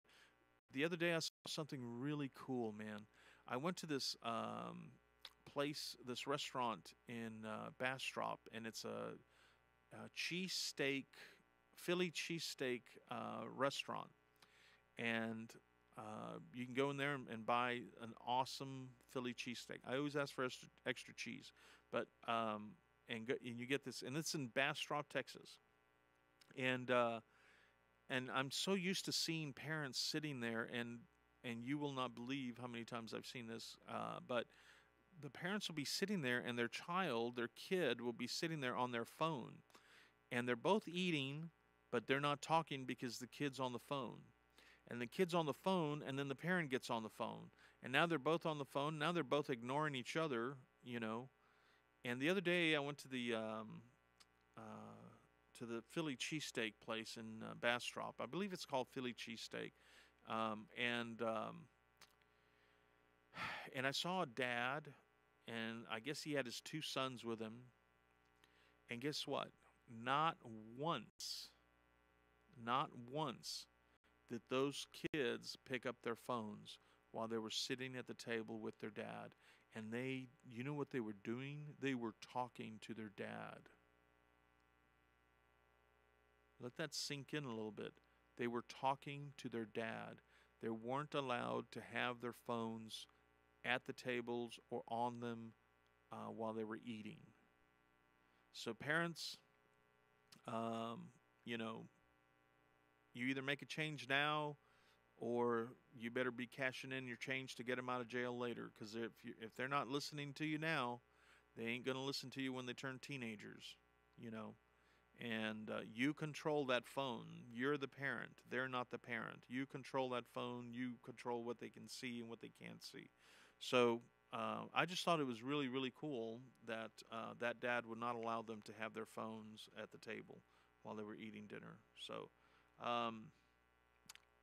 the other day I saw something really cool, man. I went to this this restaurant in Bastrop, and it's a Philly cheesesteak restaurant. And you can go in there and buy an awesome Philly cheesesteak. I always ask for extra cheese, but and you get this, and it's in Bastrop, Texas. And I'm so used to seeing parents sitting there, and you will not believe how many times I've seen this. But the parents will be sitting there, and their kid, will be sitting there on their phone, and they're both eating, but they're not talking because the kid's on the phone. And the kid's on the phone, and then the parent gets on the phone. And now they're both on the phone. Now they're both ignoring each other, And the other day I went to the Philly cheesesteak place in Bastrop. I believe it's called Philly cheesesteak. And I saw a dad, and I guess he had his two sons with him. And guess what? Not once did those kids pick up their phones while they were sitting at the table with their dad. And you know what they were doing? They were talking to their dad. Let that sink in a little bit. They were talking to their dad. They weren't allowed to have their phones at the tables or on them while they were eating. So parents, you either make a change now, or you better be cashing in your change to get them out of jail later. Because if they're not listening to you now, they ain't gonna listen to you when they turn teenagers, you know. And you control that phone. You're the parent. They're not the parent. You control that phone. You control what they can see and what they can't see. So I just thought it was really, really cool that that dad would not allow them to have their phones at the table while they were eating dinner.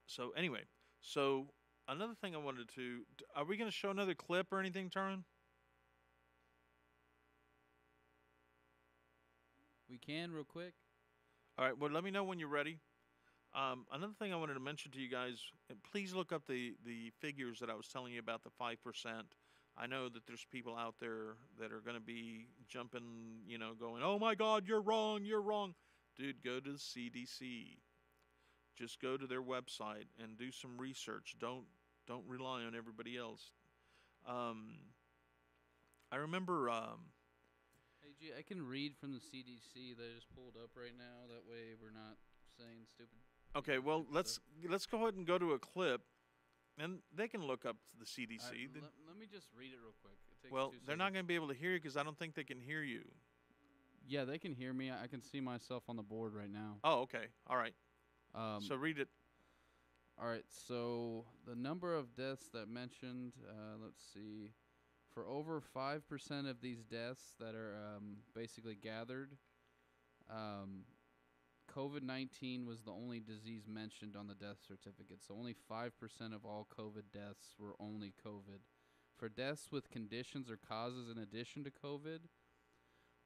So, anyway, so another thing I wanted to, are we going to show another clip or anything, Taran? We can real quick. All right, well, let me know when you're ready. Another thing I wanted to mention to you guys, and please look up the figures that I was telling you about, the 5%. I know that there's people out there that are going to be jumping, you know, going, oh my God, you're wrong, you're wrong. Dude, go to the CDC. Just go to their website and do some research. Don't rely on everybody else. I remember... Hey, G, I can read from the CDC that I just pulled up right now. That way we're not saying stupid. Okay, well, let's go ahead and go to a clip, and they can look up the CDC. Let me just read it real quick. It takes Well, 2 they're not seconds. going to be able to hear you because I don't think they can hear you. Yeah, they can hear me. I can see myself on the board right now. Oh, okay. All right. So read it. All right, so the number of deaths that mentioned, let's see, for over 5% of these deaths that are basically gathered, COVID-19 was the only disease mentioned on the death certificate. So only 5% of all COVID deaths were only COVID. For deaths with conditions or causes in addition to COVID,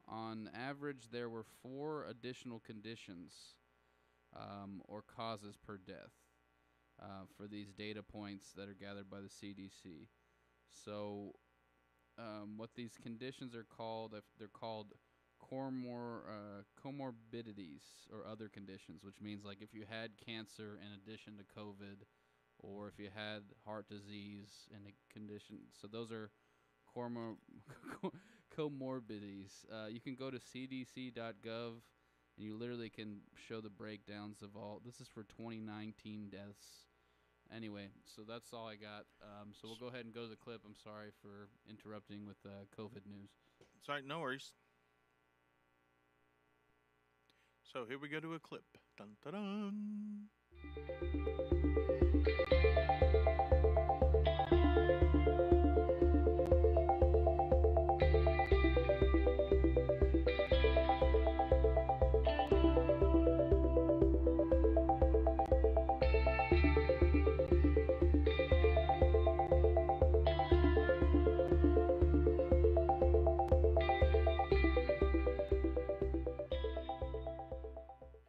on average there were 4 additional conditions or causes per death for these data points that are gathered by the CDC. So what these conditions are called, they're called comorbidities or other conditions, which means like if you had cancer in addition to COVID, or if you had heart disease in a condition. So those are comorbidities. You can go to cdc.gov and you literally can show the breakdowns of all. This is for 2019 deaths. Anyway, so that's all I got. So we'll go ahead and go to the clip. I'm sorry for interrupting with COVID news. Sorry, no worries. So here we go to a clip. Dun, dun, dun.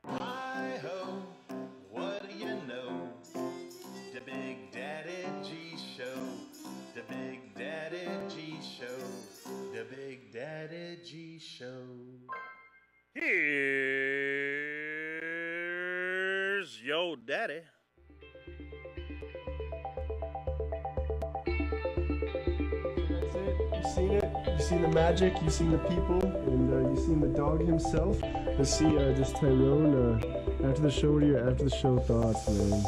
Hi-ho, what do you know? The Big Daddy G Show. The Big Daddy G Show. The Big Daddy G Show. Here's your daddy. That's it. You've seen it. You've seen the magic. You've seen the people, and you've seen the dog himself. Let's see, just Tyrone. After the show, what are your after the show thoughts, man?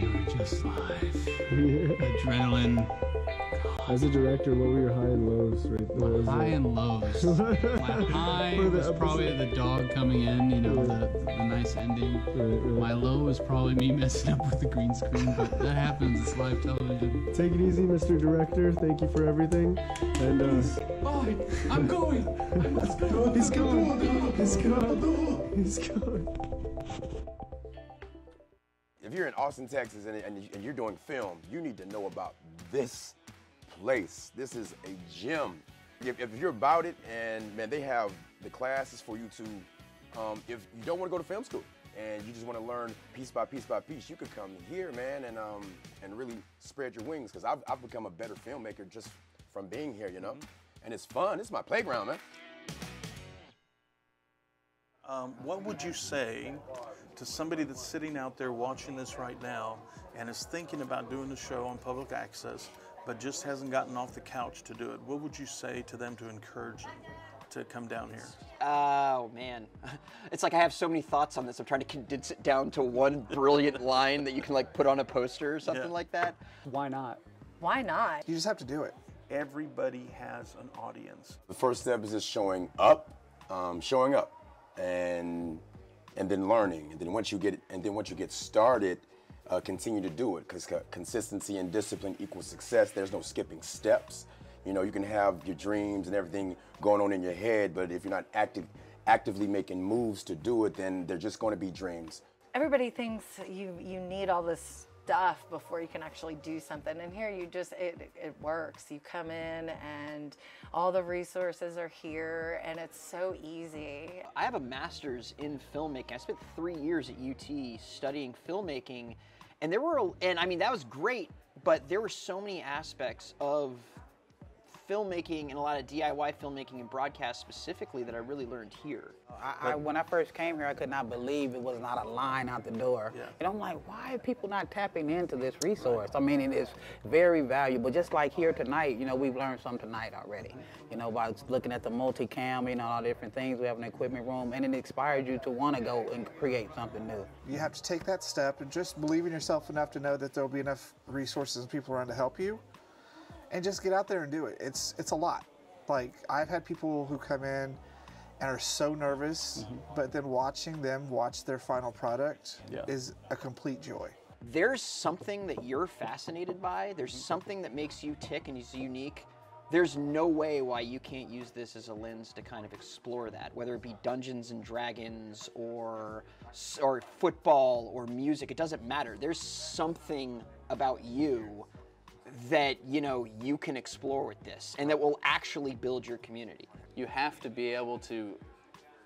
We were just live. Yeah. Adrenaline. As a director, what were your high and lows? Right? My high and lows. My high For the was probably episode. the dog coming in, you know, Yeah. the nice ending. Right. My low was probably me messing up with the green screen, but that happens. It's live television. Take it easy, Mr. Director. Thank you for everything. And Oh, I'm going. I must go. he's gone. He's gone. He's gone. If you're in Austin, Texas, and you're doing film, you need to know about this place. This is a gem. If you're about it, and man, they have the classes for you to, if you don't want to go to film school and you just want to learn piece by piece by piece, you could come here, man, and really spread your wings. Because I've become a better filmmaker just from being here, you know. And it's fun. It's my playground, man. What would you say to somebody that's sitting out there watching this right now and is thinking about doing the show on public access, but just hasn't gotten off the couch to do it? What would you say to them to encourage them? to come down here? Oh man, it's like I have so many thoughts on this. I'm trying to condense it down to one brilliant line that you can like put on a poster or something like that. Why not? Why not? You just have to do it. Everybody has an audience. The first step is just showing up, and then learning. And then once you get started, continue to do it, because consistency and discipline equals success. There's no skipping steps. You know, you can have your dreams and everything going on in your head, but if you're not actively making moves to do it, then they're just going to be dreams. Everybody thinks you need all this stuff before you can actually do something, and here you just it works. You come in and all the resources are here, and it's so easy. I have a master's in filmmaking. I spent 3 years at UT studying filmmaking, and I mean that was great, but there were so many aspects of filmmaking and a lot of DIY filmmaking and broadcast specifically that I really learned here. When I first came here, I could not believe it was not a line out the door. Yeah. And I'm like, why are people not tapping into this resource? Right. I mean, it is very valuable. Just like here tonight, you know, we've learned something tonight already. You know, by looking at the multicam, you know, all the different things. We have an equipment room, and it inspired you to want to go and create something new. You have to take that step and just believe in yourself enough to know that there'll be enough resources and people around to help you. And just get out there and do it. It's a lot. Like, I've had people who come in and are so nervous, but then watching them watch their final product is a complete joy. There's something that you're fascinated by. There's something that makes you tick and is unique. There's no way why you can't use this as a lens to kind of explore that, whether it be Dungeons and Dragons or football or music. It doesn't matter. There's something about you that, you know, you can explore with this and that will actually build your community. You have to be able to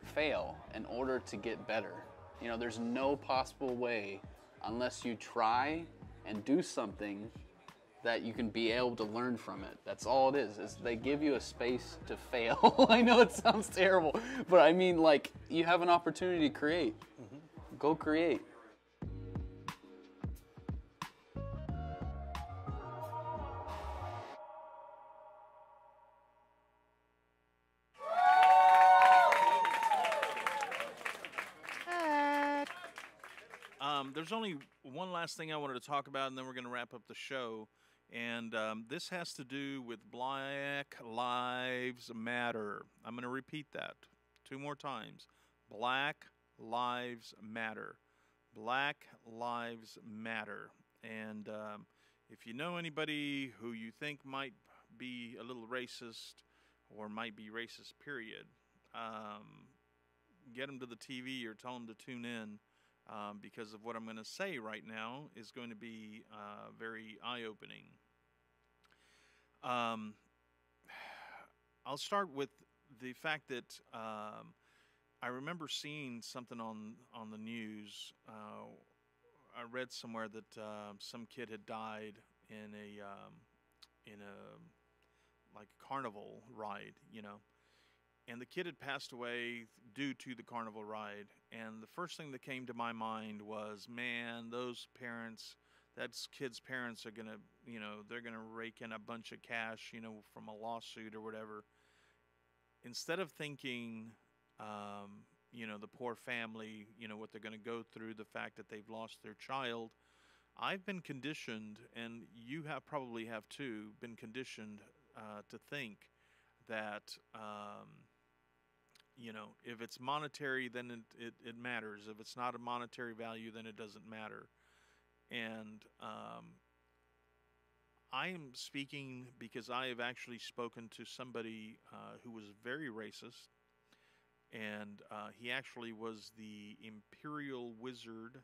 fail in order to get better. You know, there's no possible way unless you try and do something that you can be able to learn from it. That's all it is they give you a space to fail. I know it sounds terrible, but I mean, like, you have an opportunity to create. Go create. There's only one last thing I wanted to talk about, and then we're going to wrap up the show. And this has to do with Black Lives Matter. I'm going to repeat that 2 more times. Black Lives Matter. Black Lives Matter. And if you know anybody who you think might be a little racist or might be racist, period, get them to the TV or tell them to tune in. Because of what I'm going to say right now is going to be very eye-opening. I'll start with the fact that I remember seeing something on the news. I read somewhere that some kid had died in a like carnival ride, you know. And the kid had passed away due to the carnival ride. And the first thing that came to my mind was, man, those parents, that kid's parents are going to, you know, they're going to rake in a bunch of cash, you know, from a lawsuit or whatever. Instead of thinking, you know, the poor family, you know, what they're going to go through, the fact that they've lost their child, I've been conditioned, and you have probably have too, been conditioned to think that, you know, if it's monetary, then it matters. If it's not a monetary value, then it doesn't matter. And I am speaking because I have actually spoken to somebody who was very racist, and he actually was the imperial wizard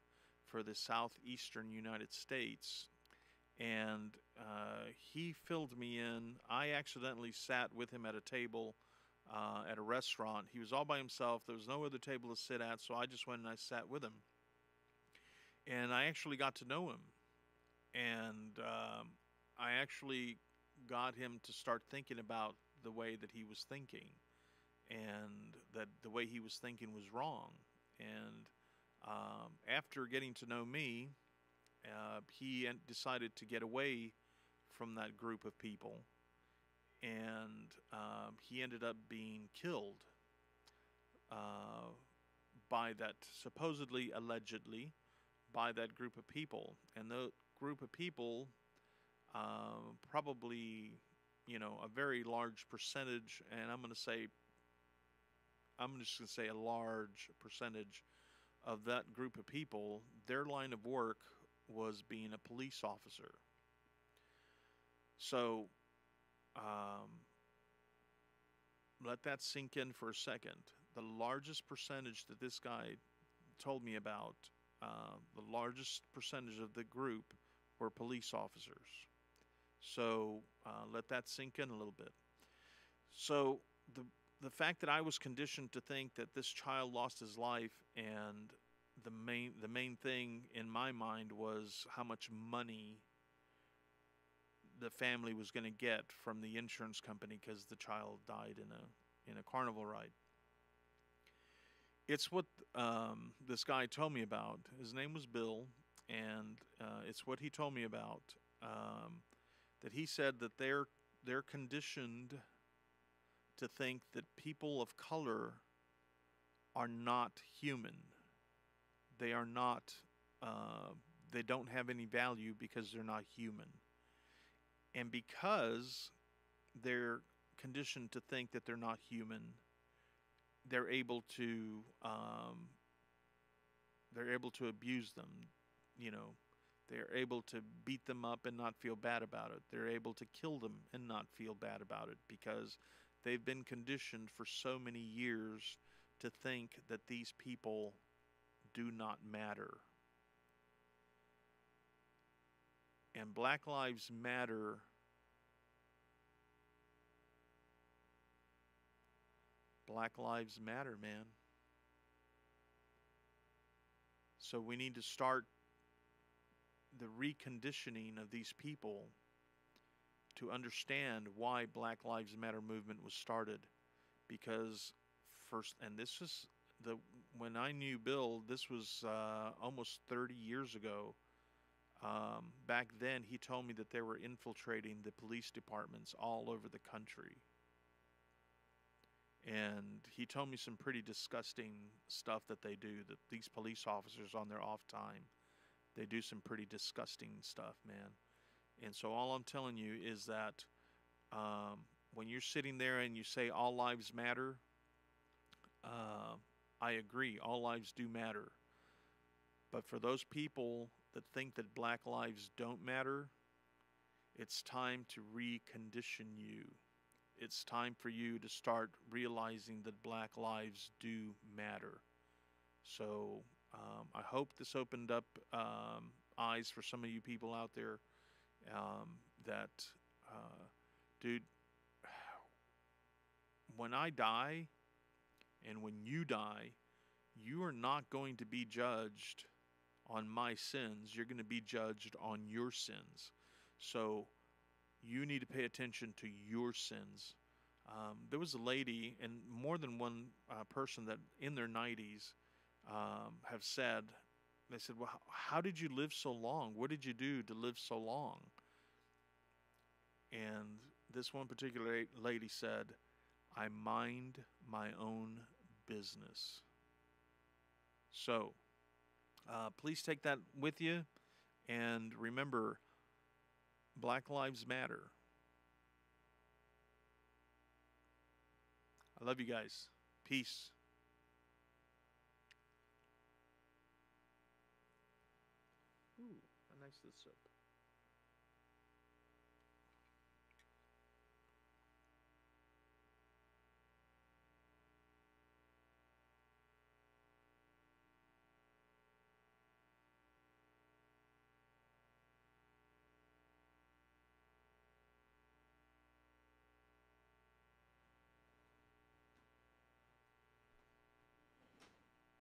for the southeastern United States. And he filled me in. I accidentally sat with him at a table at a restaurant. He was all by himself. There was no other table to sit at, so I just went and I sat with him. And I actually got to know him. And I actually got him to start thinking about the way that he was thinking, and that the way he was thinking was wrong. And after getting to know me, he decided to get away from that group of people. and he ended up being killed by that, supposedly, allegedly, by that group of people. And the group of people, probably, a very large percentage, and I'm just going to say a large percentage of that group of people, their line of work was being a police officer. So, let that sink in for a second. The largest percentage that this guy told me about, the largest percentage of the group were police officers. So let that sink in a little bit. So the fact that I was conditioned to think that this child lost his life, and the main thing in my mind was how much money the family was going to get from the insurance company because the child died in a carnival ride. It's what this guy told me about. His name was Bill, and it's what he told me about. That he said that they're conditioned to think that people of color are not human. They are not. They don't have any value because they're not human. And because they're conditioned to think that they're not human, they're able to abuse them. They're able to beat them up and not feel bad about it. They're able to kill them and not feel bad about it because they've been conditioned for so many years to think that these people do not matter. And Black Lives Matter man. So we need to start the reconditioning of these people to understand why Black Lives Matter movement was started. Because first, and this is when I knew Bill, this was almost 30 years ago. Back then, he told me that they were infiltrating the police departments all over the country. And he told me some pretty disgusting stuff that they do, that these police officers on their off time, they do some pretty disgusting stuff, man. And so all I'm telling you is that when you're sitting there and you say all lives matter, I agree, all lives do matter. But for those people that think that black lives don't matter, it's time to recondition you. It's time for you to start realizing that black lives do matter. So I hope this opened up eyes for some of you people out there dude, when I die and when you die, you are not going to be judged on my sins. You're going to be judged on your sins. So you need to pay attention to your sins. There was a lady, and more than one person that in their 90s have said, they said, well, how did you live so long? What did you do to live so long? And this one particular lady said, I mind my own business. So please take that with you, and remember, Black Lives Matter. I love you guys. Peace. Ooh, how nice this up.